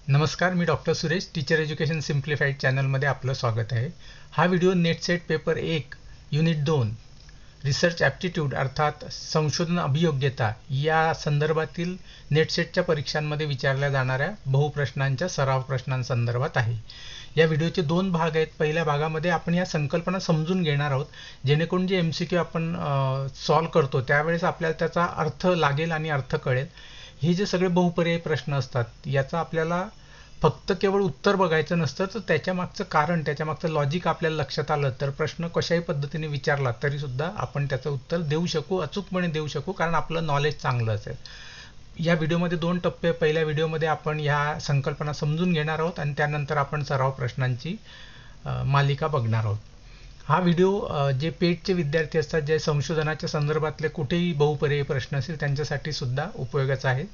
नमस्कार, मी doctor Suresh, teacher education simplified चॅनलमध्ये आपलं स्वागत आहे. हा video NET SET paper 1 unit 2 research aptitude अर्थात संशोधन अभियोग्यता या संदर्भातील नेट सेटच्या परीक्षांमध्ये विचारल्या जाणाऱ्या बहुप्रश्नांच्या सराव प्रश्नांसंदर्भात आहे. या व्हिडिओचे 2 भाग आहेत. पहिल्या भागामध्ये आपण या संकल्पना समजून घेणार आहोत, जेणेकरून जे MCQ आपण सॉल्व करतो त्यावेळेस आपल्याला त्याचा अर्थ लागेल आणि अर्थ कळेल. हे जे सगळे बहुपर्यायी प्रश्न असतात याचा आपल्याला फक्त केवळ उत्तर बघायचं नसतं, तर त्याच्या मागचं कारण, त्याच्या मागचं लॉजिक आपल्याला लक्षात आलं तर प्रश्न कशाही पद्धतीने विचारला तरी सुद्धा आपण त्याचं उत्तर देऊ शकू, अचूकपणे देऊ शकू, कारण आपलं नॉलेज चांगलं असेल. या व्हिडिओमध्ये 2 टप्पे. पहिल्या व्हिडिओमध्ये आपण ह्या संकल्पना समजून घेणार आहोत आणि त्यानंतर आपण सराव प्रश्नांची मालिका बघणार आहोत. हा व्हिडिओ जे पेटचे विद्यार्थी असतात, जे संशोधनाच्या संदर्भातले कुठेही बहुपर्यायी प्रश्न असेल त्यांच्यासाठी सुद्धा उपयोगाचा आहे.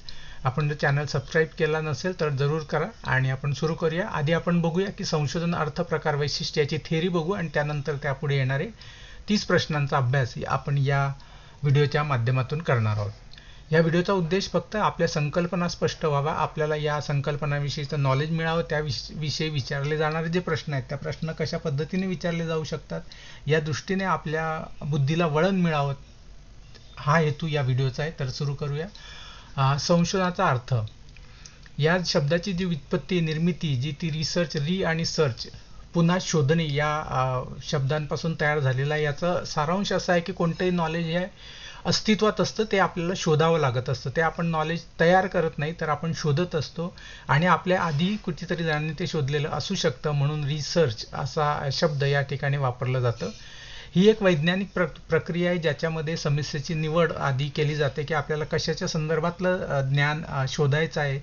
आपण जर चॅनल सबस्क्राईब केला नसेल तर जरूर करा आणि आपण सुरू करूया. आधी आपण बघूया की संशोधन अर्थ प्रकार वैशिष्ट्य याची थेअरी बघू आणि त्यानंतर त्यापुढे येणारे 30 प्रश्नांचा अभ्यास आपण या व्हिडिओच्या माध्यमातून करणार आहोत. या व्हिडिओचा उद्देश फक्त आपल्या संकल्पना स्पष्ट व्हावा, आपल्याला या संकल्पनाविषयीचं नॉलेज मिळावं, त्याविषयी विचारले जाणारे जे प्रश्न आहेत त्या प्रश्न कशा पद्धतीने विचारले जाऊ शकतात या दृष्टीने आपल्या बुद्धीला वळण मिळावं, हा हेतू या व्हिडिओचा आहे. तर सुरू करूया. संशोधनाचा अर्थ या शब्दाची जी व्युत्पत्ती, निर्मिती, जी ती रिसर्च, आणि सर्च पुन्हा शोधणे या शब्दांपासून तयार झालेला आहे. याचा सारांश असा आहे की कोणतंही नॉलेज हे अस्तित्वात असतं, ते आपल्याला शोधावं लागत असतं. ते आपण नॉलेज तयार करत नाही तर आपण शोधत असतो आणि आपल्या आधी कुठेतरी जणांनी ते शोधलेलं असू शकतं, म्हणून रिसर्च असा शब्द या ठिकाणी वापरलं जातं. ही एक वैज्ञानिक प्रक्रिया आहे ज्याच्यामध्ये समस्येची निवड आधी केली जाते की आपल्याला कशाच्या संदर्भातलं ज्ञान शोधायचं आहे.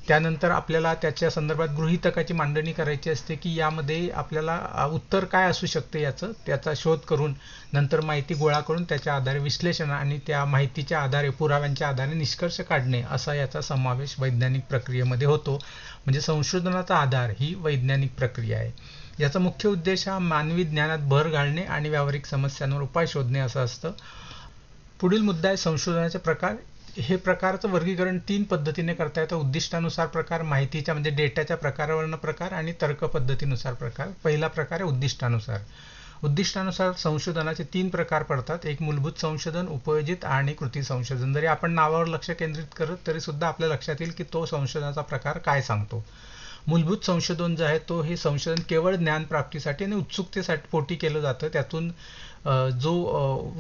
त्यानंतर आपल्याला त्याच्या संदर्भात गृहीतकाची मांडणी करायची असते की यामध्ये आपल्याला उत्तर काय असू शकते त्याचा शोध करून नंतर माहिती गोळा करून त्याच्या आधारे विश्लेषण आणि त्या माहितीच्या आधारे, पुराव्यांच्या आधारे निष्कर्ष काढणे असा याचा समावेश वैज्ञानिक प्रक्रियेमध्ये होतो. म्हणजे संशोधनाचा आधार ही वैज्ञानिक प्रक्रिया आहे. याचा मुख्य उद्देश हा मानवी ज्ञानात भर घालणे आणि व्यावहारिक समस्यांवर उपाय शोधणे असं असतं. पुढील मुद्दा आहे संशोधनाचे प्रकार. हे प्रकारचं वर्गीकरण 3 पद्धतीने करता येतं. उद्दिष्टानुसार प्रकार, माहितीच्या म्हणजे डेटाच्या प्रकारावरनं प्रकार आणि तर्क पद्धतीनुसार प्रकार. पहिला प्रकार आहे उद्दिष्टानुसार. उद्दिष्टानुसार संशोधनाचे 3 प्रकार पडतात. एक मूलभूत संशोधन, उपयोजित आणि कृती संशोधन. जरी आपण नावावर लक्ष केंद्रित करत तरी सुद्धा आपल्या लक्षात येईल की तो संशोधनाचा प्रकार काय सांगतो. मूलभूत संशोधन जे आहे तो हे संशोधन केवळ ज्ञानप्राप्तीसाठी आणि उत्सुकतेसाठी पोटी केलं जातं. त्यातून जो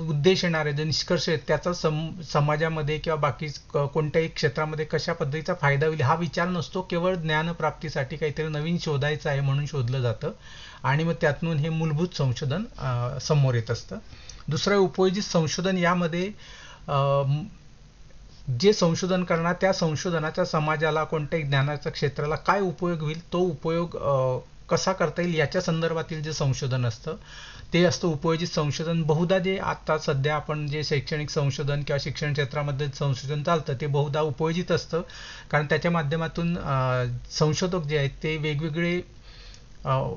उद्देश येणार आहे, जे निष्कर्ष आहेत त्याचा समाजामध्ये किंवा बाकी कोणत्याही क्षेत्रामध्ये कशा पद्धतीचा फायदा होईल हा विचार नसतो. केवळ ज्ञानप्राप्तीसाठी काहीतरी नवीन शोधायचं आहे म्हणून शोधलं जातं आणि मग त्यातून हे मूलभूत संशोधन समोर येत असतं. दुसरं उपयोजित संशोधन. यामध्ये जे संशोधन करणार त्या संशोधनाच्या समाजाला, कोणत्याही ज्ञानाच्या क्षेत्राला काय उपयोग होईल, तो उपयोग कसा करता येईल याच्या संदर्भातील जे संशोधन असतं ते असतं उपयोजित संशोधन. बहुधा जे आता सध्या आपण जे शैक्षणिक संशोधन किंवा शिक्षण क्षेत्रामध्ये संशोधन चालतं ते बहुधा उपयोजित असतं, कारण त्याच्या माध्यमातून संशोधक जे आहेत ते वेगवेगळे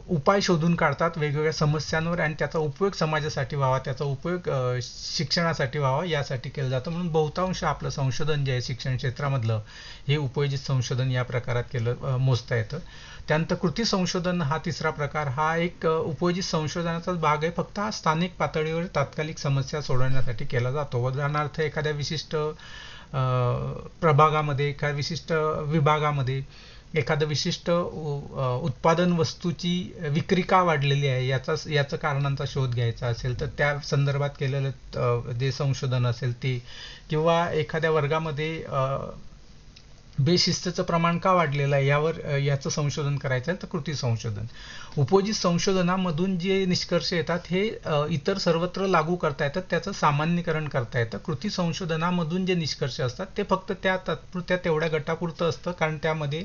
उपाय शोधून काढतात वेगवेगळ्या समस्यांवर आणि त्याचा उपयोग समाजासाठी व्हावा, त्याचा उपयोग शिक्षणासाठी व्हावा यासाठी केलं जातं. म्हणून बहुतांश आपलं संशोधन जे आहे शिक्षण क्षेत्रामधलं हे उपयोजित संशोधन या प्रकारात मोजता येतं. त्यानंतर कृती संशोधन हा तिसरा प्रकार. हा एक उपयोजित संशोधनाचाच भाग आहे, फक्त हा स्थानिक पातळीवर तात्कालिक समस्या सोडवण्यासाठी केला जातो. उदाहरणार्थ एखाद्या विशिष्ट प्रभागामध्ये, एखाद्या विशिष्ट विभागामध्ये एखादं विशिष्ट उत्पादन वस्तूची विक्री का वाढलेली आहे याचं कारणांचा शोध घ्यायचा असेल तर त्या संदर्भात केलेलं जे संशोधन असेल ते, किंवा एखाद्या वर्गामध्ये बेशिस्तचं प्रमाण का वाढलेलं आहे याचं संशोधन करायचं आहे तर कृती संशोधन. उपयोजित संशोधनामधून जे निष्कर्ष येतात हे इतर सर्वत्र लागू करता येतात, त्याचं सामान्यीकरण करता येतं. कृती संशोधनामधून जे निष्कर्ष असतात ते फक्त त्या तात्पुरत्या तेवढ्या गटापुरतं असतं, कारण त्यामध्ये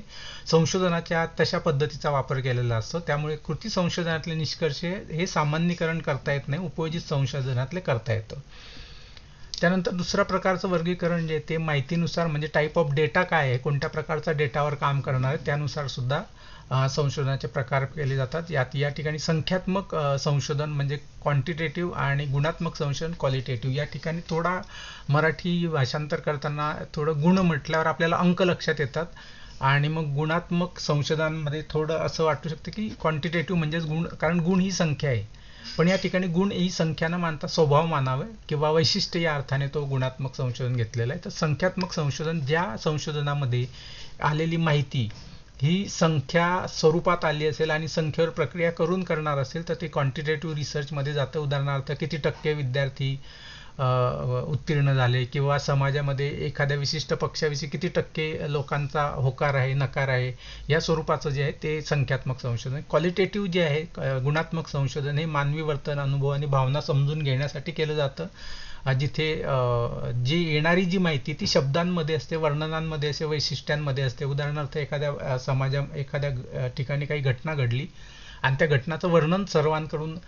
संशोधनाच्या तशा पद्धतीचा वापर केलेला असतो. त्यामुळे कृती संशोधनातले निष्कर्ष हे सामान्यीकरण करता येत नाही, उपयोजित संशोधनातले करता येतं. त्यानंतर दुसऱ्या प्रकारचं वर्गीकरण जे ते माहितीनुसार, म्हणजे टाईप ऑफ डेटा काय आहे, कोणत्या प्रकारचा डेटावर काम करणार आहे त्यानुसार सुद्धा संशोधनाचे प्रकार केले जातात. या ठिकाणी संख्यात्मक संशोधन म्हणजे क्वांटिटेटिव्ह आणि गुणात्मक संशोधन क्वालिटेटिव्ह. या ठिकाणी थोडा मराठी भाषांतर करताना थोडं गुण म्हटल्यावर आपल्याला अंक लक्षात येतात. आणि मग गुणात्मक संशोधनामध्ये थोडं असं वाटू शकतं की क्वांटिटेटिव्ह म्हणजेच गुण, कारण गुण ही संख्या आहे, पण या ठिकाणी गुण ही संख्या न मानता स्वभाव मानावे किंवा वैशिष्ट्य या अर्थाने तो गुणात्मक संशोधन घेतलेला आहे. तर संख्यात्मक संशोधन, ज्या संशोधनामध्ये आलेली माहिती ही संख्या स्वरूपात आली असेल आणि संख्येवर प्रक्रिया करून करणार असेल तर ते क्वांटिटेटिव्ह रिसर्चमध्ये जातं. उदाहरणार्थ किती टक्के विद्यार्थी उत्तीर्ण झाले, किंवा समाजामध्ये एखाद्या विशिष्ट पक्षाविषयी किती टक्के लोकांचा होकार आहे, नकार आहे, या स्वरूपाचं जे आहे ते संख्यात्मक संशोधन. क्वालिटेटिव्ह जे आहे गुणात्मक संशोधन हे मानवी वर्तन, अनुभव आणि भावना समजून घेण्यासाठी केलं जातं, जिथे जी येणारी जी माहिती ती शब्दांमध्ये असते, वर्णनांमध्ये असते, वैशिष्ट्यांमध्ये असते. उदाहरणार्थ एखाद्या ठिकाणी काही घटना घडली आणि त्या घटनाचं वर्णन सर्वांकडून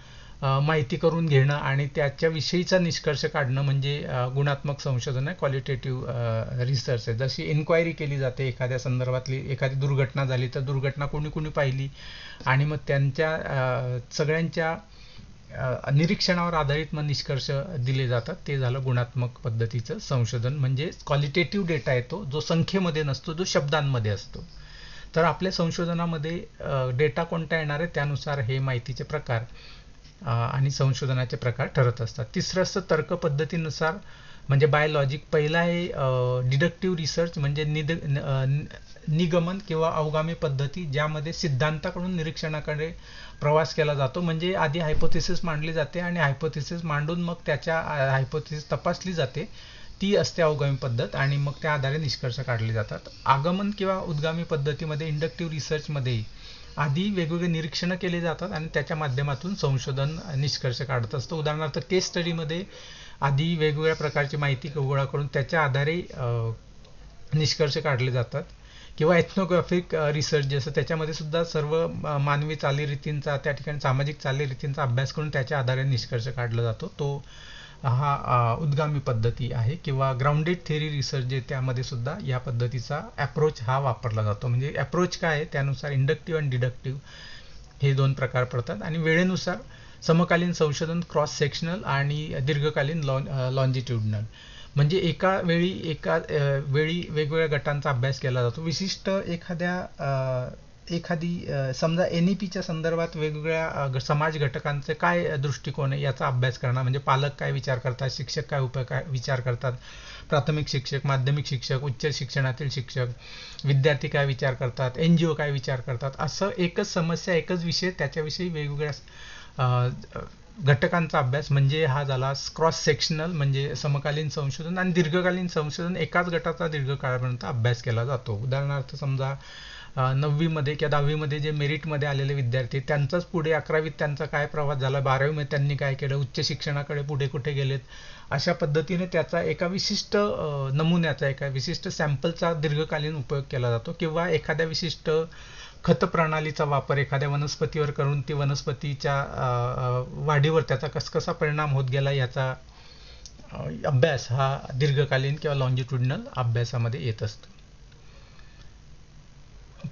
माहिती करून घेणं आणि त्याच्याविषयीचा निष्कर्ष काढणं म्हणजे गुणात्मक संशोधन आहे, क्वालिटेटिव्ह रिसर्च आहे. जशी इन्क्वायरी केली जाते एखाद्या संदर्भातली, एखादी दुर्घटना झाली तर दुर्घटना कोणी कोणी पाहिली आणि मग त्यांच्या सगळ्यांच्या निरीक्षणावर आधारित मग निष्कर्ष दिले जातात, ते झालं गुणात्मक पद्धतीचं संशोधन. म्हणजे क्वालिटेटिव्ह डेटा येतो जो संख्येमध्ये नसतो, जो शब्दांमध्ये असतो. तर आपल्या संशोधनामध्ये डेटा कोणता येणार आहे त्यानुसार हे माहितीचे प्रकार आणि संशोधनाचे प्रकार ठरत असतात. तिसरं असतं तर्क पद्धतीनुसार, म्हणजे बायोलॉजिक. पहिला आहे डिडक्टिव्ह रिसर्च, म्हणजे निगमन किंवा अवगामी पद्धती, ज्यामध्ये सिद्धांताकडून निरीक्षणाकडे प्रवास केला जातो. म्हणजे आधी हायपोथेसिस मांडली जाते आणि हायपोथेसिस मांडून मग त्याच्या हायपोथेसिस तपासली जाते, ती असते अवगामी पद्धत, आणि मग त्या आधारे निष्कर्ष काढले जातात. आगमन किंवा उद्गामी पद्धतीमध्ये, इंडक्टिव्ह रिसर्चमध्ये आधी वेगवेगळे निरीक्षणं केले जातात आणि त्याच्या माध्यमातून संशोधन निष्कर्ष काढत असतं. उदाहरणार्थ केस स्टडीमध्ये आधी वेगवेगळ्या प्रकारची माहिती गोळा करून त्याच्या आधारे निष्कर्ष काढले जातात. किंवा एथनोग्राफिक रिसर्च जसं, त्याच्यामध्ये सुद्धा सर्व मानवी चालीरीतींचा, त्या ठिकाणी सामाजिक चालीरीतींचा अभ्यास करून त्याच्या आधारे निष्कर्ष काढला जातो, तो हा उद्गामी पद्धती आहे. किंवा ग्राउंडेड थेअरी रिसर्च जे, त्यामध्ये सुद्धा या पद्धतीचा अप्रोच हा वापरला जातो. म्हणजे अप्रोच काय आहे त्यानुसार इंडक्टिव्ह आणि डिडक्टिव्ह हे दोन प्रकार पडतात. आणि वेळेनुसार समकालीन संशोधन, क्रॉस सेक्शनल आणि दीर्घकालीन लॉन्जिट्युडनल. म्हणजे एका वेळी वेगवेगळ्या गटांचा अभ्यास केला जातो. विशिष्ट एखादी समजा NEPच्या संदर्भात वेगवेगळ्या समाज घटकांचे काय दृष्टिकोन आहे याचा अभ्यास करणं, म्हणजे पालक काय विचार करतात, शिक्षक काय विचार करतात, प्राथमिक शिक्षक, माध्यमिक शिक्षक, उच्च शिक्षणातील शिक्षक, विद्यार्थी काय विचार करतात, NGO काय विचार करतात, असं एकच समस्या, एकच विषय, त्याच्याविषयी वेगवेगळ्या घटकांचा अभ्यास, म्हणजे हा झाला क्रॉस सेक्शनल म्हणजे समकालीन संशोधन. आणि दीर्घकालीन संशोधन, एकाच गटाचा दीर्घकाळापर्यंत अभ्यास केला जातो. उदाहरणार्थ समजा 9वीमध्ये किंवा 10वीमध्ये जे मेरिटमध्ये आलेले विद्यार्थी, त्यांचाच पुढे 11वीत त्यांचा काय प्रवास झाला, 12वीमध्ये त्यांनी काय केलं, उच्च शिक्षणाकडे पुढे कुठे गेलेत, अशा पद्धतीने त्याचा एका विशिष्ट नमुन्याचा, एका विशिष्ट सॅम्पलचा दीर्घकालीन उपयोग केला जातो. किंवा एखाद्या विशिष्ट खत प्रणालीचा वापर एखाद्या वनस्पतीवर करून ती वनस्पतीच्या वाढीवर त्याचा कसा परिणाम होत गेला याचा अभ्यास हा दीर्घकालीन किंवा लॉन्जिट्युडनल अभ्यासामध्ये येत असतो.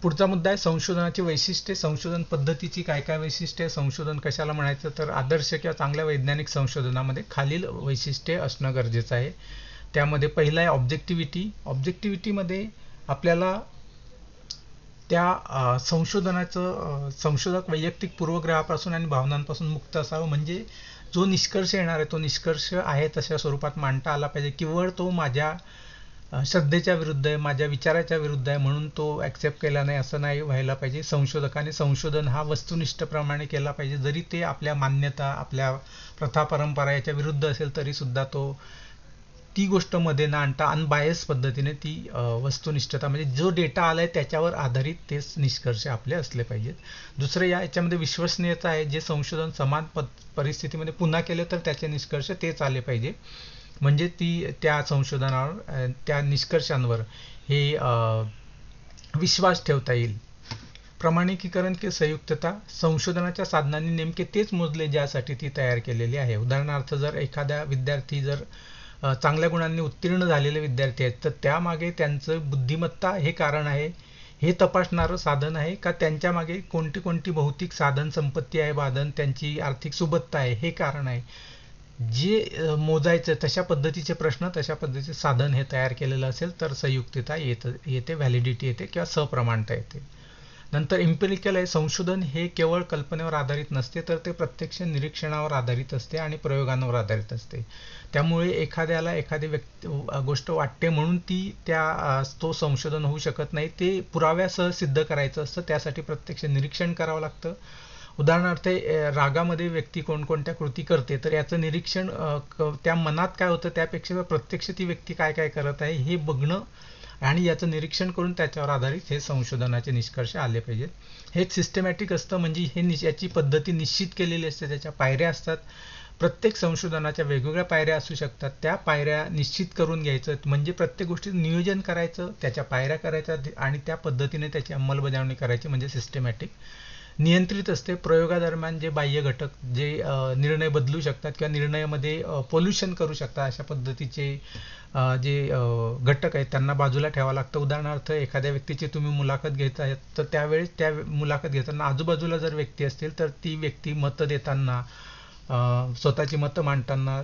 पुढचा मुद्दा आहे संशोधनाची वैशिष्ट्ये. संशोधन पद्धतीची काय काय वैशिष्ट्ये, संशोधन कशाला म्हणायचं, तर आदर्श किंवा चांगल्या वैज्ञानिक संशोधनामध्ये खालील वैशिष्ट्ये असणं गरजेचं आहे. त्यामध्ये पहिलं आहे ऑब्जेक्टिव्हिटी. ऑब्जेक्टिव्हिटीमध्ये आपल्याला त्या संशोधक वैयक्तिक पूर्वग्रहापासून आणि भावनांपासून मुक्त असावं. म्हणजे जो निष्कर्ष येणार आहे तो निष्कर्ष आहे तशा स्वरूपात मांडता आला पाहिजे. केवळ तो माझ्या श्रद्धेच्या विरुद्ध आहे, माझ्या विचाराच्या विरुद्ध आहे म्हणून तो ॲक्सेप्ट केला नाही, असं नाही व्हायला पाहिजे. संशोधकाने संशोधन हा वस्तुनिष्ठप्रमाणे केला पाहिजे. जरी ते आपल्या मान्यता, आपल्या प्रथा परंपरा याच्या विरुद्ध असेल तरी सुद्धा ती गोष्ट मध्ये न आणता अनबायस पद्धतीने ती वस्तुनिष्ठता, म्हणजे जो डेटा आलाय त्याच्यावर आधारित तेच निष्कर्ष आपले असले पाहिजेत. दुसरं याच्यामध्ये विश्वसनीयता आहे. जे संशोधन समान परिस्थितीमध्ये पुन्हा केले तर त्याचे निष्कर्ष तेच आले पाहिजे. म्हणजे त्या संशोधनावर, त्या निष्कर्षांवर हे विश्वास ठेवता येईल. प्रमाणिकीकरण की संयुक्तता. संशोधनाच्या साधनांनी नेमके तेच मोजले ज्यासाठी ती तयार केलेली आहे. उदाहरणार्थ जर एखाद्या विद्यार्थी चांगल्या गुणांनी उत्तीर्ण झालेले विद्यार्थी आहेत तर त्यामागे त्यांचं बुद्धिमत्ता हे कारण आहे, हे तपासणारं साधन आहे का त्यांच्या मागे कोणती भौतिक साधन संपत्ती आहे, त्यांची आर्थिक सुबत्ता आहे हे कारण आहे. जे मोजायचं तशा पद्धतीचे प्रश्न, तशा पद्धतीचे साधन हे तयार केलेलं असेल तर संयुक्तता येते, व्हॅलिडिटी येते किंवा सप्रमाणता येते. नंतर इम्पेरिकल आहे, संशोधन हे केवळ कल्पनेवर आधारित नसते, तर ते प्रत्यक्ष निरीक्षणावर आधारित असते आणि प्रयोगांवर आधारित असते. त्यामुळे एखाद्याला एखादी गोष्ट वाटते म्हणून तो संशोधन होऊ शकत नाही. ते पुराव्यासह सिद्ध करायचं असतं, त्यासाठी प्रत्यक्ष निरीक्षण करावं लागतं. उदाहरणार्थ रागामध्ये व्यक्ती कोणकोणत्या कृती करते, तर याचं निरीक्षण त्या मनात काय होतं त्यापेक्षा प्रत्यक्ष ती व्यक्ती काय काय करत आहे हे बघणं आणि याचं निरीक्षण करून त्याच्यावर आधारित हे संशोधनाचे निष्कर्ष आले पाहिजेत. हे सिस्टमॅटिक असतं, म्हणजे याची पद्धती निश्चित केलेली असते, त्याच्या पायऱ्या असतात. प्रत्येक संशोधनाच्या वेगवेगळ्या पायऱ्या असू शकतात. त्या पायऱ्या निश्चित करून घ्यायचं, म्हणजे प्रत्येक गोष्टीचं नियोजन करायचं, त्याच्या पायऱ्या करायच्या आणि त्या पद्धतीने त्याची अंमलबजावणी करायची, म्हणजे सिस्टमॅटिक. नियंत्रित असते, प्रयोगादरम्यान जे बाह्य घटक जे निर्णय बदलू शकतात किंवा निर्णयामध्ये पोल्युशन करू शकतात, अशा पद्धतीचे जे घटक आहेत त्यांना बाजूला ठेवावं लागतं. उदाहरणार्थ एखाद्या व्यक्तीची तुम्ही मुलाखत घेत आहेत, तर त्यावेळेस त्या मुलाखत घेताना आजूबाजूला जर व्यक्ती असतील तर ती व्यक्ती मतं देताना, स्वतःची मतं मांडताना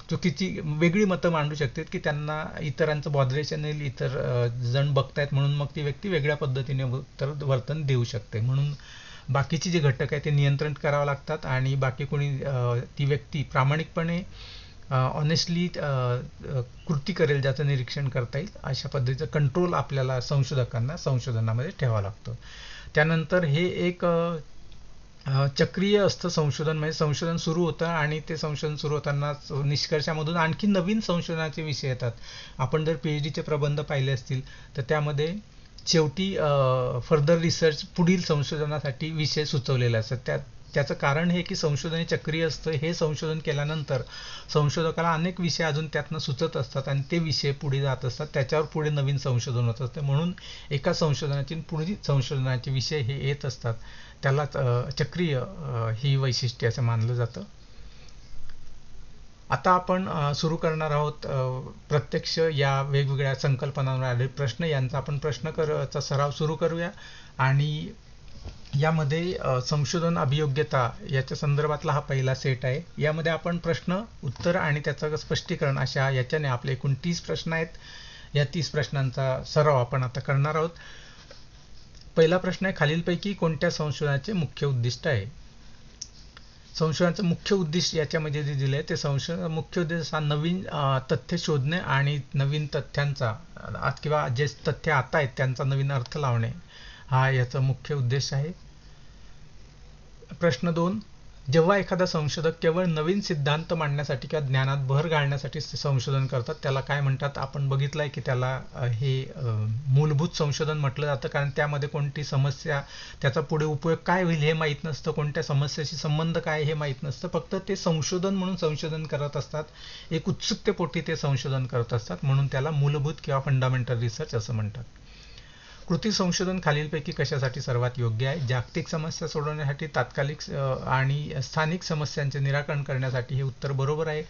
चुकीची वेगळी मतं मांडू शकते की त्यांना इतरांचं बॉदरेशन येईल, इतर जण बघतायत म्हणून मग ती व्यक्ती वेगळ्या पद्धतीने वर्तन देऊ शकते. म्हणून बाकीचे जे घटक आहेत ते नियंत्रण करावं लागतात आणि बाकी कोणी ती व्यक्ती प्रामाणिकपणे ऑनेस्टली कृती करेल ज्याचं निरीक्षण करता येईल, अशा पद्धतीचं कंट्रोल आपल्याला संशोधनामध्ये ठेवावं लागतं. त्यानंतर हे एक चक्रीय असतं संशोधन, म्हणजे संशोधन सुरू होतं आणि ते संशोधन सुरू होताना निष्कर्षामधून आणखी नवीन संशोधनाचे विषय येतात. आपण जर PhD चे प्रबंध पाहिले असतील तर त्यामध्ये शेवटी फर्दर रिसर्च, पुढील संशोधनासाठी विषय सुचवलेले असतात. त्याचं कारण हे की संशोधन हे चक्रीय असतं. हे संशोधन केल्यानंतर संशोधकाला अनेक विषय अजून त्यातनं सुचत असतात आणि ते विषय पुढे जात असतात, त्याच्यावर पुढे नवीन संशोधन होत असतं. म्हणून एका संशोधनाची पुढील संशोधनाचे विषय हे येत असतात. त्याला चक्रीय ही वैशिष्ट्ये असं मानलं जातं. आता आपण सुरू करणार आहोत प्रत्यक्ष या वेगवेगळ्या संकल्पनांवर आधारित प्रश्न, यांचा आपण प्रश्नचा सराव सुरू करूया. आणि यामध्ये संशोधन अभियोग्यता याच्या संदर्भातला हा पहिला सेट आहे. यामध्ये आपण प्रश्न उत्तर आणि त्याचं स्पष्टीकरण अशा याच्याने आपले एकूण 30 प्रश्न आहेत. या 30 प्रश्नांचा सराव आपण आता करणार आहोत. पहिला प्रश्न आहे, खालीलपैकी कोणत्या संशोधनाचे मुख्य उद्दिष्ट आहे? संशोधनाचं मुख्य उद्दिष्ट याच्यामध्ये जे दिलं आहे ते संशोधनाचा मुख्य उद्देश हा नवीन तथ्य शोधणे आणि नवीन तथ्यांचा किंवा जे तथ्य आता आहेत त्यांचा नवीन अर्थ लावणे, हा याचा मुख्य उद्देश आहे. प्रश्न 2, जेव्हा एखादा संशोधक केवळ नवीन सिद्धांत मांडण्यासाठी किंवा ज्ञानात भर घालण्यासाठी संशोधन करतात त्याला काय म्हणतात? आपण बघितलंय की त्याला हे मूलभूत संशोधन म्हटलं जातं, कारण त्यामध्ये कोणती समस्या, त्याचा पुढे उपयोग काय होईल हे माहीत नसतं, कोणत्या समस्येशी संबंध काय हे माहीत नसतं, फक्त ते संशोधन म्हणून संशोधन करत असतात, एक उत्सुकतेपोटी ते संशोधन करत असतात, म्हणून त्याला मूलभूत किंवा फंडामेंटल रिसर्च असं म्हणतात. कृती संशोधन खालीलपैकी कशासाठी सर्वात योग्य आहे? जागतिक समस्या सोडवण्यासाठी, तात्कालिक आणि स्थानिक समस्यांचे निराकरण करण्यासाठी. हे उत्तर बरोबर आहे,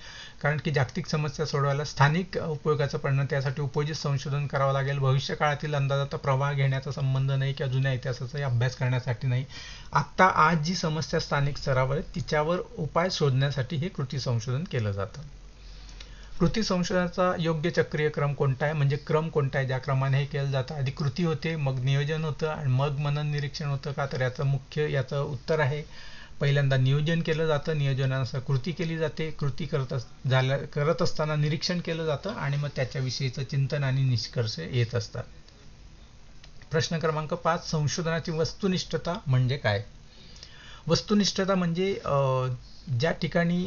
कारण की जागतिक समस्या सोडवायला स्थानिक उपयोगाचं पडणं, त्यासाठी उपयोजित संशोधन करावं लागेल. भविष्य काळातील अंदाजाचा प्रवाह घेण्याचा संबंध नाही किंवा जुन्या इतिहासाचा अभ्यास करण्यासाठी नाही. आत्ता आज जी समस्या स्थानिक स्तरावर आहे तिच्यावर उपाय शोधण्यासाठी हे कृती संशोधन केलं जातं. कृती संशोधनाचा योग्य चक्रीय क्रम कोणता आहे? म्हणजे क्रम कोणता आहे ज्या क्रमाने हे केलं जातं? आधी कृती होते, मग नियोजन होतं आणि मग मनन निरीक्षण होतं का? तर याचं उत्तर आहे पहिल्यांदा नियोजन केलं जातं, नियोजनानुसार कृती केली जाते, कृती करत असताना निरीक्षण केलं जातं आणि मग त्याच्याविषयीचं चिंतन आणि निष्कर्ष येत असतात. प्रश्न क्रमांक 5, संशोधनाची वस्तुनिष्ठता म्हणजे काय? वस्तुनिष्ठता म्हणजे ज्या ठिकाणी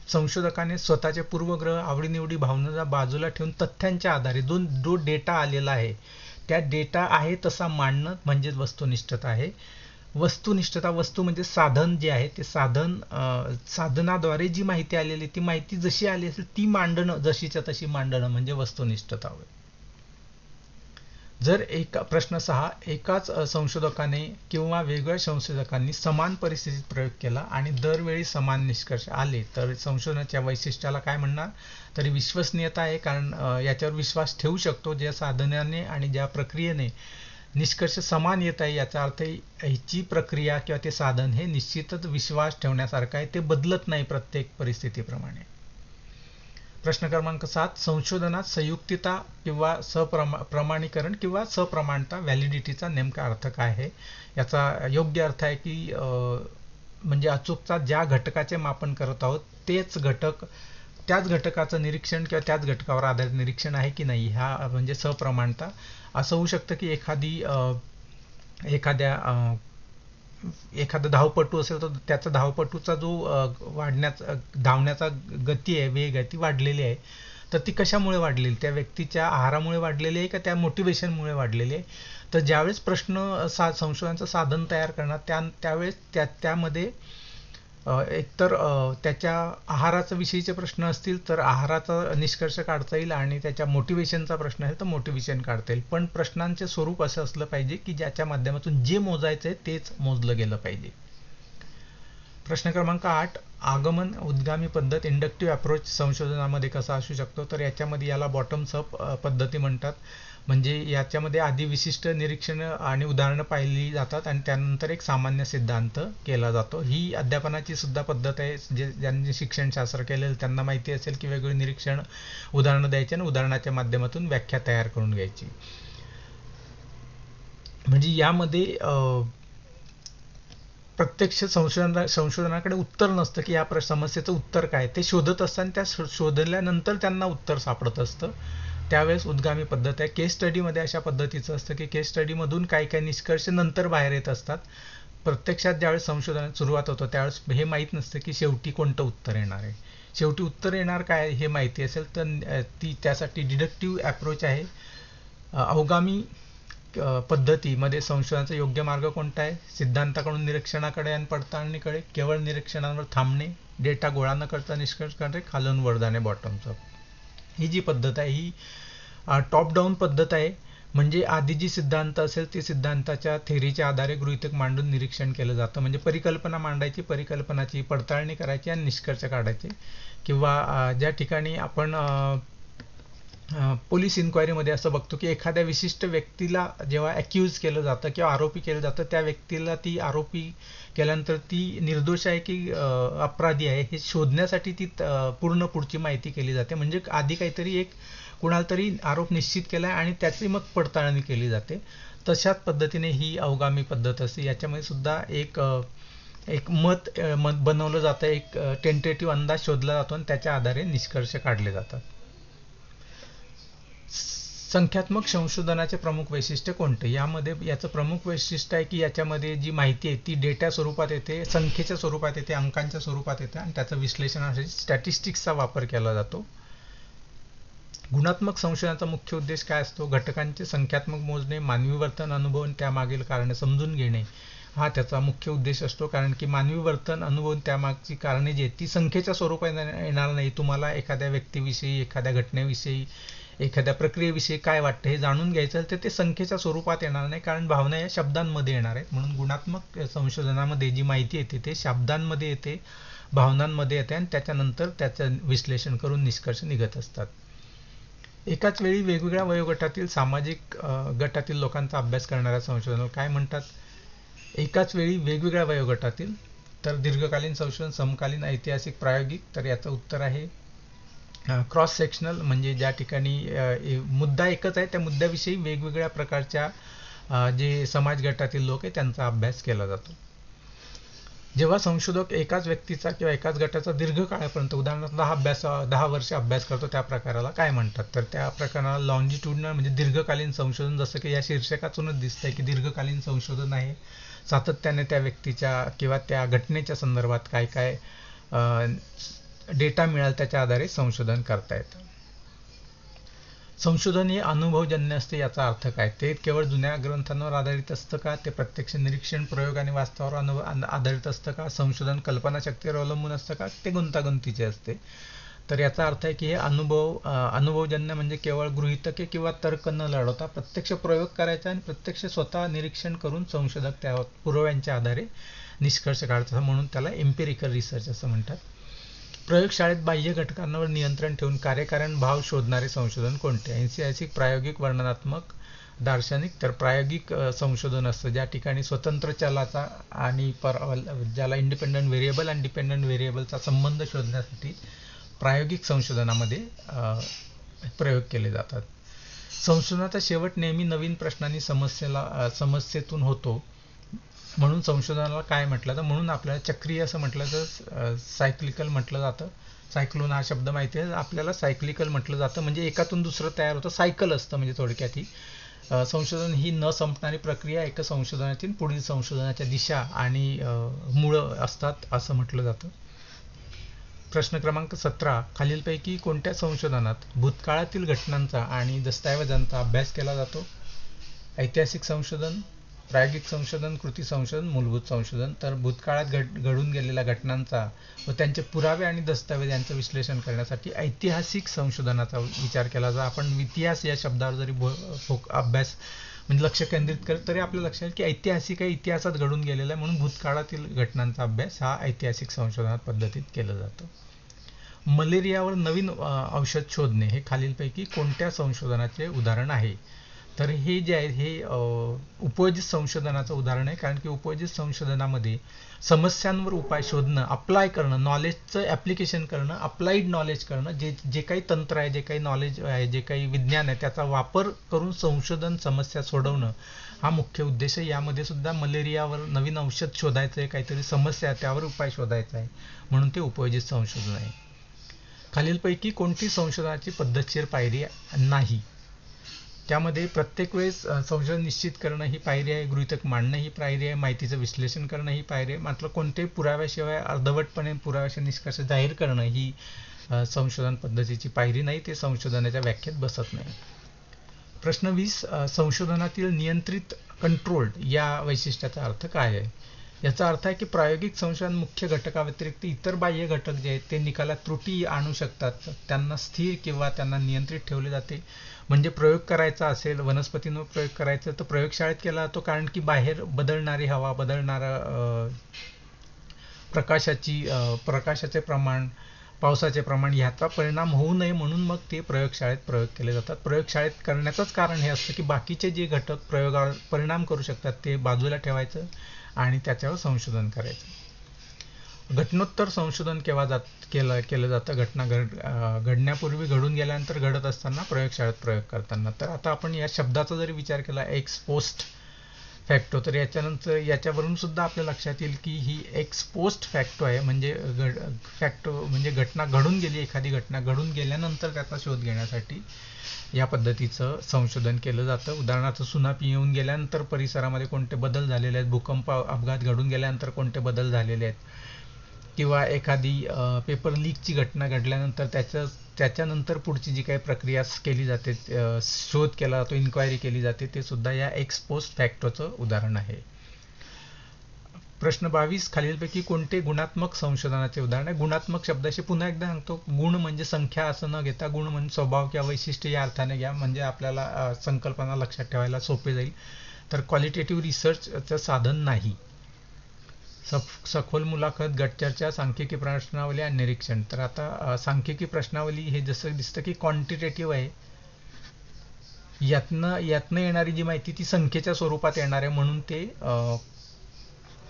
संशोधकाने स्वतःचे पूर्वग्रह, आवडीनिवडी, भावना बाजूला ठेवून तथ्यांच्या आधारे जो डेटा आलेला आहे त्या डेटा आहे तसा मांडणं म्हणजे वस्तुनिष्ठता आहे. वस्तुनिष्ठता, वस्तू म्हणजे साधन जे आहे ते साधनाद्वारे जी माहिती आलेली ती माहिती जशी आली असेल ती मांडणं, जशीच्या तशी मांडणं म्हणजे वस्तुनिष्ठता होय. जर प्रश्न 6, एकाच संशोधकाने किंवा वेगवेगळ्या संशोधकांनी समान परिस्थितीत प्रयोग केला आणि दरवेळी समान निष्कर्ष आले तर संशोधनाच्या वैशिष्ट्याला काय म्हणणार? तरी विश्वसनीयता आहे, कारण याच्यावर विश्वास ठेवू शकतो. ज्या साधनाने आणि ज्या प्रक्रियेने निष्कर्ष समान येत आहे याचा अर्थ ह्याची प्रक्रिया किंवा ते साधन हे निश्चितच विश्वास ठेवण्यासारखं आहे, ते बदलत नाही प्रत्येक परिस्थितीप्रमाणे. प्रश्न क्रमांक 7, संशोधनात संयुक्तता किंवा प्रमाणीकरण किंवा सप्रमाणता व्हॅलिडिटीचा नेमका अर्थ काय आहे? याचा योग्य अर्थ आहे की म्हणजे अचूकता ज्या घटकाचे मापन करत आहोत त्याच घटकाचं निरीक्षण किंवा त्याच घटकावर आधारित निरीक्षण आहे की नाही, हा म्हणजे सप्रमाणता. असं होऊ शकतं की एखादा धावपटू असेल तर त्याचा धावपटूचा जो धावण्याचा गती आहे, वेग आहे, ती वाढलेली आहे. तर ती कशामुळे वाढलेली? त्या व्यक्तीच्या आहारामुळे वाढलेली आहे का त्या मोटिवेशनमुळे वाढलेली आहे? तर ज्यावेळेस संशोधनाचं साधन तयार करणार त्यावेळेस त्यामध्ये एकतर त्याच्या आहाराचा विषयीचे प्रश्न असतील तर आहाराचा निष्कर्ष काढता येईल, आणि त्याच्या मोटिवेशनचा प्रश्न आहे तर मोटिवेशन काढता येईल. पण प्रश्नांचे स्वरूप असं असलं पाहिजे की ज्याच्या माध्यमातून जे मोजायचं आहे तेच मोजलं गेलं पाहिजे. प्रश्न क्रमांक 8, आगमन उद्गामी पद्धत इंडक्टिव्ह अप्रोच संशोधनामध्ये कसा असू शकतो? तर याच्यामध्ये याला बॉटम्स अप पद्धती म्हणतात. म्हणजे याच्यामध्ये आधी विशिष्ट निरीक्षण आणि उदाहरणं पाहिली जातात आणि त्यानंतर एक सामान्य सिद्धांत केला जातो. ही अध्यापनाची सुद्धा पद्धत आहे. ज्यांनी शिक्षणशास्त्र केलेलं त्यांना माहिती असेल की वेगवेगळे निरीक्षण, उदाहरणं द्यायची आणि उदाहरणाच्या माध्यमातून व्याख्या तयार करून घ्यायची. म्हणजे यामध्ये प्रत्यक्ष संशोधनाकडे उत्तर नसतं की या समस्येचं उत्तर काय, ते शोधत असताना त्या शोधल्यानंतर त्यांना उत्तर सापडत असतं. त्यावेळेस उद्गामी पद्धत आहे. केस स्टडीमध्ये अशा पद्धतीचं असतं की केस स्टडीमधून काही काही निष्कर्ष नंतर बाहेर येत असतात. प्रत्यक्षात ज्यावेळेस संशोधनात सुरुवात होतं त्यावेळेस हे माहीत नसतं की शेवटी कोणतं उत्तर येणार आहे. शेवटी उत्तर येणार काय हे माहिती असेल तर त्यासाठी डिडक्टिव्ह अप्रोच आहे. अवगामी पद्धतीमध्ये संशोधनाचा योग्य मार्ग कोणता आहे? सिद्धांताकडून निरीक्षणाकडे आणि पडताळणीकडे, केवळ निरीक्षणांवर थांबणे, डेटा गोळा न करता निष्कर्ष काढणे, खालून वर जाणे, बॉटम्स अप. ही जी पद्धत आहे ही टॉप डाऊन पद्धत आहे. म्हणजे आधी जी सिद्धांत असेल ती सिद्धांताच्या थेरीच्या आधारे गृहीतक मांडून निरीक्षण केलं जातं. म्हणजे परिकल्पना मांडायची, परिकल्पनाची पडताळणी करायची आणि निष्कर्ष काढायचे. किंवा ज्या ठिकाणी आपण पोलीस इन्क्वायरीमध्ये असं बघतो की एखाद्या विशिष्ट व्यक्तीला जेव्हा अॅक्यूज केलं जातं किंवा आरोपी केलं जातं, त्या व्यक्तीला ती आरोपी केल्यानंतर ती निर्दोष आहे की अपराधी आहे हे शोधण्यासाठी ती पूर्ण पुढची माहिती केली जाते. म्हणजे आधी काहीतरी कुणाला तरी आरोप निश्चित केला आहे आणि त्याची मग पडताळणी केली जाते. तशाच पद्धतीने ही अवगामी पद्धत असते. याच्यामध्ये सुद्धा एक मत बनवलं जातं, एक टेंटेटिव्ह अंदाज शोधला जातो आणि त्याच्या आधारे निष्कर्ष काढले जातात. संख्यात्मक संशोधनाचे प्रमुख वैशिष्ट्य कोणते? याचं प्रमुख वैशिष्ट्य आहे की याच्यामध्ये जी माहिती आहे ती डेटा स्वरूपात येते, संख्येच्या स्वरूपात येते, अंकांच्या स्वरूपात येते आणि त्याचं विश्लेषणासाठी स्टॅटिस्टिक्सचा वापर केला जातो. गुणात्मक संशोधनाचा मुख्य उद्देश काय असतो? घटकांचे संख्यात्मक मोजणे, मानवी वर्तन, अनुभव आणि त्यामागील कारणे समजून घेणे हा त्याचा मुख्य उद्देश असतो. कारण की मानवी वर्तन, अनुभव, त्यामागची कारणे जी आहेत ती संख्येच्या स्वरूपात येणार नाही. तुम्हाला एखाद्या व्यक्तीविषयी, एखाद्या घटनेविषयी, एखाद्या प्रक्रियेविषयी काय वाटतं हे जाणून घ्यायचं तर ते संख्येच्या स्वरूपात येणार नाही, कारण भावना या शब्दांमध्ये येणार आहेत. म्हणून गुणात्मक संशोधनामध्ये जी माहिती येते ते शब्दांमध्ये येते, भावनांमध्ये येते आणि त्याच्यानंतर त्याचं विश्लेषण करून निष्कर्ष निघत असतात. एकाच वेळी वेगवेगळ्या वयोगटातील सामाजिक गटातील लोकांचा अभ्यास करणाऱ्या संशोधनाला काय म्हणतात? एकाच वेळी वेगवेगळ्या वयोगटातील, तर दीर्घकालीन संशोधन, समकालीन, ऐतिहासिक, प्रायोगिक. तर याचं उत्तर आहे क्रॉस सेक्शनल. म्हणजे ज्या ठिकाणी मुद्दा एकच आहे त्या मुद्द्याविषयी वेगवेगळ्या प्रकारच्या जे समाज गटातील लोक आहेत त्यांचा अभ्यास केला जातो. जेव्हा संशोधक एकाच व्यक्तीचा किंवा एकाच गटाचा दीर्घ काळापर्यंत, उदाहरणार्थ 10 वर्ष अभ्यास करतो, त्या प्रकाराला काय म्हणतात? तर त्या प्रकाराला लॉन्जिट्यूडनल म्हणजे दीर्घकालीन संशोधन. जसं की या शीर्षकातूनच दिसतंय की दीर्घकालीन संशोधन आहे. सातत्याने त्या व्यक्तीच्या किंवा त्या घटनेच्या संदर्भात काय काय डेटा मिळाला त्याच्या आधारे संशोधन करता येतं. संशोधन हे अनुभवजन्य असते. याचा अर्थ काय? ते केवळ जुन्या ग्रंथांवर आधारित असतं का? ते प्रत्यक्ष निरीक्षण, प्रयोग आणि वास्तवावर आधारित असतं का? संशोधन कल्पनाशक्तीवर अवलंबून असतं का? ते गुंतागुंतीचे असते. तर याचा अर्थ आहे की हे अनुभवजन्य म्हणजे केवळ गृहीतके किंवा तर्क न लढवता प्रत्यक्ष प्रयोग करायचा आणि प्रत्यक्ष स्वतः निरीक्षण करून संशोधक त्या पुराव्यांच्या आधारे निष्कर्ष काढतात. म्हणून त्याला एम्पिरिकल रिसर्च असं म्हणतात. प्रयोगशाळेत बाह्य घटकांवर नियंत्रण ठेवून कार्यकारण भाव शोधणारे संशोधन कोणते? ऐतिहासिक, प्रायोगिक, वर्णनात्मक, दार्शनिक. तर प्रायोगिक संशोधन असतं ज्या ठिकाणी स्वतंत्र चलाचा आणि ज्याला इंडिपेंडंट व्हेरिएबल आणि डिपेंडंट व्हेरिएबलचा संबंध शोधण्यासाठी प्रायोगिक संशोधनामध्ये प्रयोग केले जातात. संशोधनाचा शेवट नेहमी नवीन प्रश्नांनी समस्येतून होतो. म्हणून संशोधनाला काय म्हटलं तर, म्हणून आपल्याला चक्रीय असं म्हटलं तर सायक्लिकल म्हटलं जातं. सायक्लोन हा शब्द माहिती आहे आपल्याला. सायक्लिकल म्हटलं जातं म्हणजे एकातून दुसरं तयार होतं, सायकल असतं. म्हणजे थोडक्यात ही संशोधन ही न संपणारी प्रक्रिया, एका संशोधनातील पुढील संशोधनाच्या दिशा आणि मुळं असतात असं म्हटलं जातं. प्रश्न क्रमांक 17. खालीलपैकी कोणत्या संशोधनात भूतकाळातील घटनांचा आणि दस्तऐवजांचा अभ्यास केला जातो? ऐतिहासिक संशोधन, प्रायोगिक संशोधन, कृती संशोधन, मूलभूत संशोधन. तर भूतकाळात घडून गेलेल्या घटनांचा व त्यांचे पुरावे आणि दस्तऐवज यांचं विश्लेषण करण्यासाठी ऐतिहासिक संशोधनाचा विचार केला जातो. आपण इतिहास या शब्दावर जरी अभ्यास म्हणजे लक्ष केंद्रित करत तरी आपल्या लक्षात येईल की ऐतिहासिक आहे, इतिहासात घडून गेलेला आहे, म्हणून भूतकाळातील घटनांचा अभ्यास हा ऐतिहासिक संशोधनात पद्धतीत केलं जातं. मलेरियावर नवीन औषध शोधणे हे खालीलपैकी कोणत्या संशोधनाचे उदाहरण आहे? तर हे जे आहे हे उपयोजित संशोधनाचं उदाहरण आहे. कारण की उपयोजित संशोधनामध्ये समस्यांवर उपाय शोधणं, अप्लाय करणं, नॉलेजचं ॲप्लिकेशन करणं, अप्लाइड नॉलेज करणं, जे काही तंत्र आहे, जे काही नॉलेज आहे, जे काही विज्ञान आहे त्याचा वापर करून संशोधन समस्या सोडवणं हा मुख्य उद्देश आहे. यामध्ये सुद्धा मलेरियावर नवीन औषध शोधायचं आहे, काहीतरी समस्या आहे त्यावर उपाय शोधायचा आहे, म्हणून ते उपयोजित संशोधन आहे. खालीलपैकी कोणती संशोधनाची पद्धतशीर पायरी नाही? त्यामध्ये प्रत्येक वेळेस संशोधन निश्चित करणं ही पायरी आहे, गृहीतक मांडणं ही पायरी आहे, माहितीचं विश्लेषण करणं ही पायरी आहे. मात्र कोणत्याही पुराव्याशिवाय अर्धवटपणे पुराव्याशिवाय निष्कर्ष जाहीर करणं ही संशोधन पद्धतीची पायरी नाही, ते संशोधनाच्या व्याख्येत बसत नाही. प्रश्न 20. संशोधनातील नियंत्रित कंट्रोल्ड या वैशिष्ट्याचा अर्थ काय आहे? याचा अर्थ आहे की प्रायोगिक संशोधन मुख्य घटकाव्यतिरिक्त इतर बाह्य घटक जे आहेत ते निकालात त्रुटी आणू शकतात, त्यांना स्थिर किंवा त्यांना नियंत्रित ठेवले जाते. म्हणजे प्रयोग करायचा असेल, वनस्पतींवर प्रयोग करायचा तर प्रयोगशाळेत केला जातो, कारण की बाहेर बदलणारी हवा, बदलणारा प्रकाशाचे प्रमाण, पावसाचे प्रमाण ह्याचा परिणाम होऊ नये म्हणून मग ते प्रयोगशाळेत प्रयोग केले जातात. प्रयोगशाळेत करण्याचंच कारण हे असतं की बाकीचे जे घटक प्रयोगावर परिणाम करू शकतात ते बाजूला ठेवायचं आणि त्याच्यावर संशोधन करायचं. घटनोत्तर संशोधन केलं जातं घटना घडण्यापूर्वी, घडून गेल्यानंतर, घडत असताना, प्रयोगशाळेत प्रयोग करताना. तर आता आपण या शब्दाचा जरी विचार केला एक्स पोस्ट फॅक्टो, तर याच्यावरून सुद्धा आपल्या लक्षात येईल की ही एक्स पोस्ट फॅक्टो आहे. म्हणजे फॅक्टो म्हणजे घटना घडून गेली, एखादी घटना घडून गेल्यानंतर त्याचा शोध घेण्यासाठी या पद्धतीचं संशोधन केलं जातं. उदाहरणार्थ सुनामी येऊन गेल्यानंतर परिसरामध्ये कोणते बदल झालेले आहेत, भूकंप अपघात घडून गेल्यानंतर कोणते बदल झालेले आहेत, किंवा एखादी पेपर लीकची घटना घडल्यानंतर त्याच्यानंतर पुढची जी काही प्रक्रिया केली जाते, शोध केला जातो, इन्क्वायरी केली जाते, ते सुद्धा या एक्स पोस्ट फॅक्टोचं उदाहरण आहे. प्रश्न 22. खालीलपैकी कोणते गुणात्मक संशोधनाचे उदाहरण आहे? गुणात्मक शब्दाशी पुन्हा एकदा सांगतो, गुण म्हणजे संख्या असं न घेता गुण म्हणजे स्वभाव किंवा वैशिष्ट्य या अर्थाने घ्या, म्हणजे आपल्याला संकल्पना लक्षात ठेवायला सोपे जाईल. तर क्वालिटेटिव्ह रिसर्चचं साधन नाही. सखोल मुलाखत, गटचर्चा, सांख्यिकी प्रश्नावली आणि निरीक्षण. तर आता सांख्यिकी प्रश्नावली हे जसं दिसतं की क्वांटिटेटिव्ह आहे, यातनं येणारी जी माहिती ती संख्येच्या स्वरूपात येणार आहे, म्हणून ते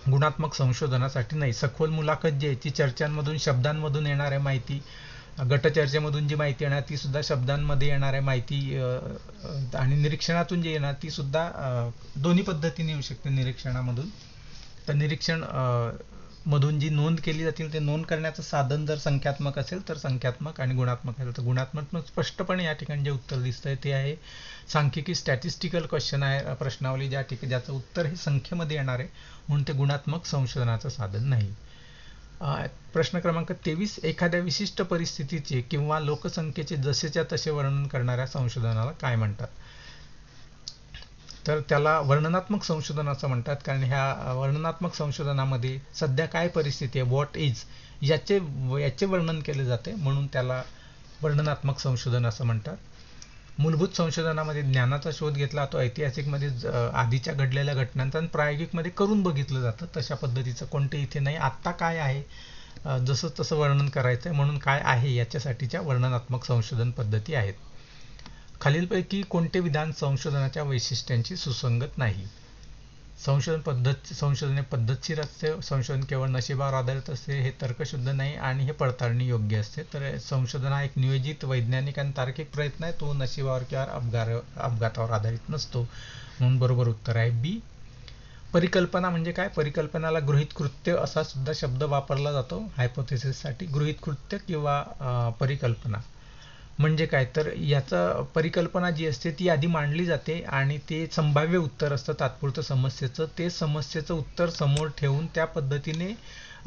गुणात्मक संशोधनासाठी नाही. सखोल मुलाखत जी आहे ती चर्चांमधून, शब्दांमधून येणार आहे माहिती, गटचर्चेमधून जी माहिती येणार ती सुद्धा शब्दांमध्ये येणार आहे माहिती, आणि निरीक्षणातून जी येणार ती सुद्धा दोन्ही पद्धतीने येऊ शकते निरीक्षणामधून. तर निरीक्षण मधून जी नोंद केली जातील ते नोंद करण्याचं साधन जर संख्यात्मक असेल तर संख्यात्मक, आणि गुणात्मक असेल तर गुणात्मक. स्पष्टपणे या ठिकाणी जे उत्तर दिसतंय ते आहे सांख्यिकी स्टॅटिस्टिकल क्वेश्चन आहे प्रश्नावली, ज्याचं उत्तर हे संख्येमध्ये येणार आहे, म्हणून ते गुणात्मक संशोधनाचं साधन नाही. प्रश्न क्रमांक 23. एखाद्या विशिष्ट परिस्थितीचे किंवा लोकसंख्येचे जसेच्या तसे वर्णन करणाऱ्या संशोधनाला काय म्हणतात? तर त्याला वर्णनात्मक संशोधन असं म्हणतात, कारण ह्या वर्णनात्मक संशोधनामध्ये सध्या काय परिस्थिती आहे, व्हॉट इज, याचे वर्णन केले जाते, म्हणून त्याला वर्णनात्मक संशोधन असं म्हणतात. मूलभूत संशोधनामध्ये ज्ञानाचा शोध घेतला तो ऐतिहासिकमध्ये आधीच्या घडलेल्या घटनांचा, आणि प्रायोगिकमध्ये करून बघितलं जातं. तशा पद्धतीचं कोणते इथे नाही, आत्ता काय आहे जसं तसं वर्णन करायचं आहे, म्हणून काय आहे याच्यासाठीच्या वर्णनात्मक संशोधन पद्धती आहेत. खालीलपैकी कोणते विधान संशोधनाच्या वैशिष्ट्यांची सुसंगत नाही? संशोधन हे पद्धतशीर असते, संशोधन केवळ नशिबावर आधारित असते, हे तर्कशुद्ध नाही आणि हे पडताळणी योग्य असते. तर संशोधन हा एक नियोजित वैज्ञानिक आणि तार्किक प्रयत्न आहे, तो नशिबावर किंवा अपघातावर आधारित नसतो. म्हणून बरोबर उत्तर आहे बी. परिकल्पना म्हणजे काय? परिकल्पनाला गृहीत कृत्य असा सुद्धा शब्द वापरला जातो हायपोथेसिससाठी. गृहीत कृत्य किंवा परिकल्पना म्हणजे काय? तर याचं परिकल्पना जी असते ती आधी मांडली जाते आणि ते संभाव्य उत्तर असतं तात्पुरतं समस्येचं. ते समस्येचं उत्तर समोर ठेवून त्या पद्धतीने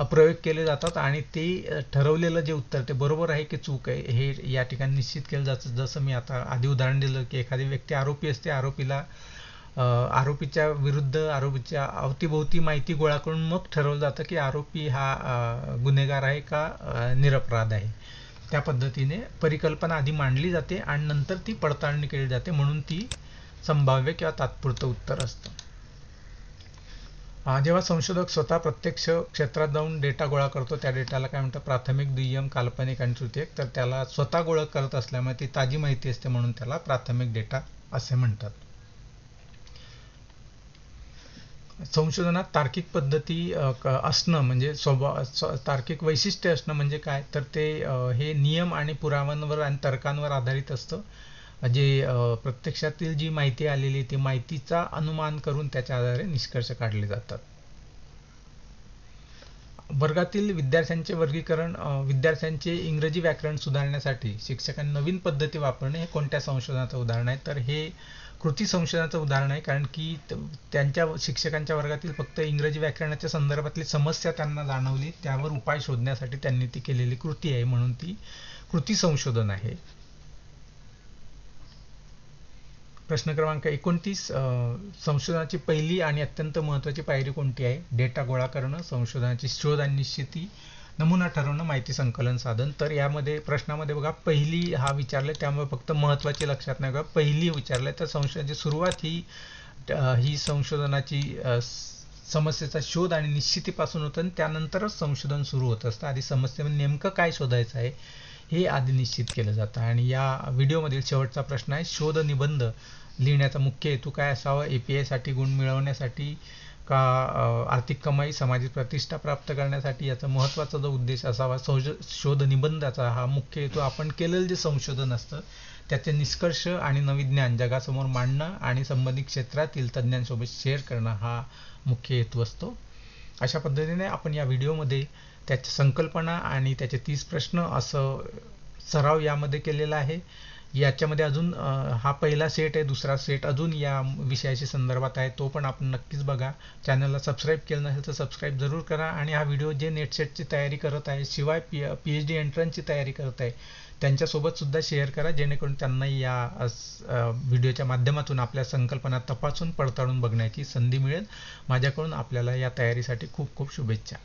प्रयोग केले जातात आणि ते ठरवलेलं जे उत्तर ते बरोबर आहे की चूक आहे हे या ठिकाणी निश्चित केलं जातं. जसं मी आता आधी उदाहरण दिलं की एखादी व्यक्ती आरोपी असते, आरोपीच्या विरुद्ध आरोपीच्या अवतीभोवती माहिती गोळा करून मग ठरवलं जातं की आरोपी हा गुन्हेगार आहे का निरपराध आहे. त्या पद्धतीने परिकल्पना आधी मांडली जाते आणि नंतर ती पडताळणी केली जाते, म्हणून ती संभाव्य किंवा तात्पुरतं उत्तर असतं. जेव्हा संशोधक स्वतः प्रत्यक्ष क्षेत्रात जाऊन डेटा गोळा करतो त्या डेटाला काय म्हणतात? प्राथमिक, दुय्यम, काल्पनिक आणि तृतीयक. तर त्याला स्वतः गोळा करत असल्यामुळे ती ताजी माहिती असते, म्हणून त्याला प्राथमिक डेटा असे म्हणतात. संशोधनात तार्किक पद्धती असणं म्हणजे तार्किक वैशिष्ट्य असणं म्हणजे काय? तर ते हे नियम आणि पुराव्यांवर आणि तर्कांवर आधारित असतं. जे प्रत्यक्षातील जी माहिती आलेली ती माहितीचा अनुमान करून त्याच्या आधारे निष्कर्ष काढले जातात. वर्गातील विद्यार्थ्यांचे वर्गीकरण, विद्यार्थ्यांचे इंग्रजी व्याकरण सुधारण्यासाठी शिक्षकांनी नवीन पद्धती वापरणे हे कोणत्या संशोधनाचं उदाहरण आहे? तर हे कृती संशोधनाचं उदाहरण आहे, कारण की त्यांच्या शिक्षकांच्या वर्गातील फक्त इंग्रजी व्याकरणाच्या संदर्भातली समस्या त्यांना जाणवली, त्यावर उपाय शोधण्यासाठी त्यांनी ती केलेली कृती आहे, म्हणून ती कृती संशोधन आहे. प्रश्न क्रमांक 29. संशोधनाची पहिली आणि अत्यंत महत्त्वाची पायरी कोणती आहे? डेटा गोळा करणं, संशोधनाची शोध आणि निश्चिती, नमुना ठरवणं, माहिती संकलन साधन. तर यामध्ये प्रश्नामध्ये बघा पहिली हा विचारले, त्यामुळे फक्त महत्त्वाची लक्षात नाही बघा, पहिली विचारले. तर संशोधनाची सुरुवात ही संशोधनाची समस्येचा शोध आणि निश्चितीपासून होतं आणि त्यानंतरच संशोधन सुरू होत असतं. आधी समस्येमध्ये नेमकं काय शोधायचं आहे हे आधी निश्चित केलं जातं. आणि या व्हिडिओमधील शेवटचा प्रश्न आहे, शोध निबंध लिहिण्याचा मुख्य हेतू काय असावा? API साठी गुण मिळवण्यासाठी का आर्थिक कमाई, सामाजिक प्रतिष्ठा प्राप्त करण्यासाठी? याचा महत्त्वाचा जो उद्देश असावा शोध निबंधाचा हा मुख्य हेतू आपण केलेलं जे संशोधन असतं त्याचे निष्कर्ष आणि नवीन ज्ञान जगासमोर मांडणं आणि संबंधित क्षेत्रातील तज्ज्ञांसोबत शेअर करणं हा मुख्य हेतू असतो. अशा पद्धतीने आपण या व्हिडिओमध्ये त्याच्या संकल्पना आणि त्याचे 30 प्रश्न असं सराव यामध्ये केलेला आहे. याच्यामध्ये अजून हा पहिला सेट आहे, दुसरा सेट अजून या विषयाशी संदर्भात आहे, तो पण आपण नक्कीच बघा. चॅनलला सबस्क्राईब केलं नसेल तर सबस्क्राईब जरूर करा. आणि हा व्हिडिओ जे नेटसेटची तयारी करत आहे शिवाय PhD एंट्रन्सची तयारी करत आहे त्यांच्यासोबत सुद्धा शेअर करा, जेणेकरून त्यांना या व्हिडिओच्या माध्यमातून आपल्या संकल्पना तपासून पडताळून बघण्याची संधी मिळेल. माझ्याकडून आपल्याला या तयारीसाठी खूप खूप शुभेच्छा.